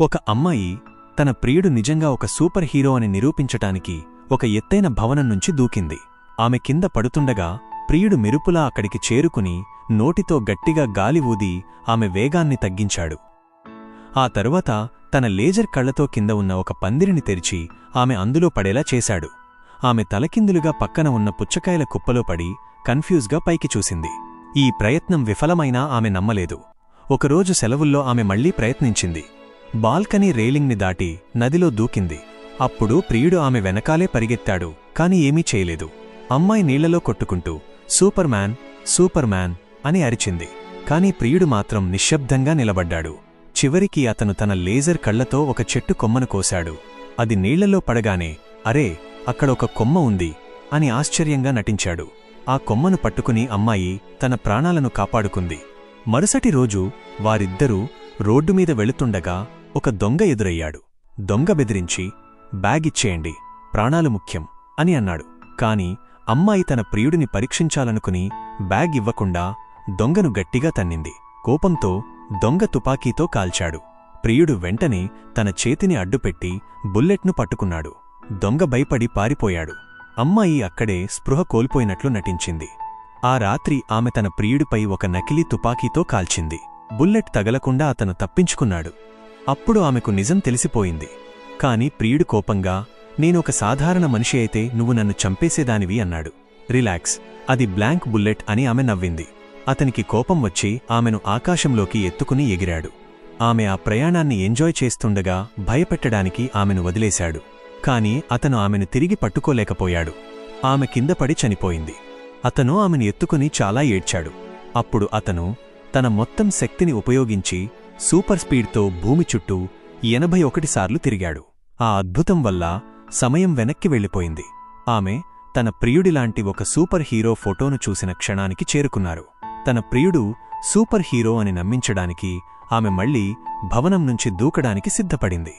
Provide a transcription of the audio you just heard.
ఒక అమ్మాయి తన ప్రియుడు నిజంగా ఒక సూపర్ హీరో అని నిరూపించటానికి ఒక ఎత్తైన భవనం నుంచి దూకింది. ఆమె కింద పడుతుండగా ప్రియుడు మెరుపులా అక్కడికి చేరుకుని నోటితో గట్టిగా గాలి ఊది ఆమె వేగాన్ని తగ్గించాడు. ఆ తరువాత తన లేజర్ కళ్లతో కింద ఉన్న ఒక పందిరిని తెరిచి ఆమె అందులో పడేలా చేశాడు. ఆమె తలకిందులుగా పక్కన ఉన్న పుచ్చకాయల కుప్పలో పడి కన్ఫ్యూజ్గా పైకి చూసింది. ఈ ప్రయత్నం విఫలమైనా ఆమె నమ్మలేదు. ఒకరోజు సెలవుల్లో ఆమె మళ్లీ ప్రయత్నించింది. బాల్కనీ రేలింగ్ని దాటి నదిలో దూకింది. అప్పుడు ప్రియుడు ఆమె వెనకాలే పరిగెత్తాడు, కాని ఏమీ చేయలేదు. అమ్మాయి నీళ్లలో కొట్టుకుంటూ సూపర్ మ్యాన్, సూపర్ మ్యాన్ అని అరిచింది. కాని ప్రియుడు మాత్రం నిశ్శబ్దంగా నిలబడ్డాడు. చివరికి అతను తన లేజర్ కళ్లతో ఒక చెట్టు కొమ్మను కోశాడు. అది నీళ్లలో పడగానే అరే, అక్కడ ఒక కొమ్మ ఉంది అని ఆశ్చర్యంగా నటించాడు. ఆ కొమ్మను పట్టుకుని అమ్మాయి తన ప్రాణాలను కాపాడుకుంది. మరుసటి రోజు వారిద్దరూ రోడ్డుమీద వెళుతుండగా ఒక దొంగ ఎదురయ్యాడు. దొంగ బెదిరించి బ్యాగిచ్చేయండి, ప్రాణాలు ముఖ్యం అని అన్నాడు. కాని అమ్మాయి తన ప్రియుడిని పరీక్షించాలనుకుని బ్యాగ్ ఇవ్వకుండా దొంగను గట్టిగా తన్నింది. కోపంతో దొంగ తుపాకీతో కాల్చాడు. ప్రియుడు వెంటనే తన చేతిని అడ్డుపెట్టి బుల్లెట్ను పట్టుకున్నాడు. దొంగ భయపడి పారిపోయాడు. అమ్మాయి అక్కడే స్పృహ కోల్పోయినట్లు నటించింది. ఆ రాత్రి ఆమె తన ప్రియుడిపై ఒక నకిలీ తుపాకీతో కాల్చింది. బుల్లెట్ తగలకుండా అతను తప్పించుకున్నాడు. అప్పుడు ఆమెకు నిజం తెలిసిపోయింది. కాని ప్రియుడు కోపంగా, నేనొక సాధారణ మనిషి అయితే నువ్వు నన్ను చంపేసేదానివి అన్నాడు. రిలాక్స్, అది బ్లాంక్ బుల్లెట్ అని ఆమె నవ్వింది. అతనికి కోపం వచ్చి ఆమెను ఆకాశంలోకి ఎత్తుకుని ఎగిరాడు. ఆమె ఆ ప్రయాణాన్ని ఎంజాయ్ చేస్తుండగా భయపెట్టడానికి ఆమెను వదిలేశాడు. కాని అతను ఆమెను తిరిగి పట్టుకోలేకపోయాడు. ఆమె కిందపడి చనిపోయింది. అతను ఆమెను ఎత్తుకుని చాలా ఏడ్చాడు. అప్పుడు అతను తన మొత్తం శక్తిని ఉపయోగించి సూపర్ స్పీడ్తో భూమి చుట్టూ 81 సార్లు తిరిగాడు. ఆ అద్భుతం వల్ల సమయం వెనక్కి వెళ్ళిపోయింది. ఆమె తన ప్రియుడిలాంటి ఒక సూపర్ హీరో ఫోటోను చూసిన క్షణానికి చేరుకున్నారు. తన ప్రియుడు సూపర్ హీరో అని నమ్మించడానికి ఆమె మళ్లీ భవనం నుంచి దూకడానికి సిద్ధపడింది.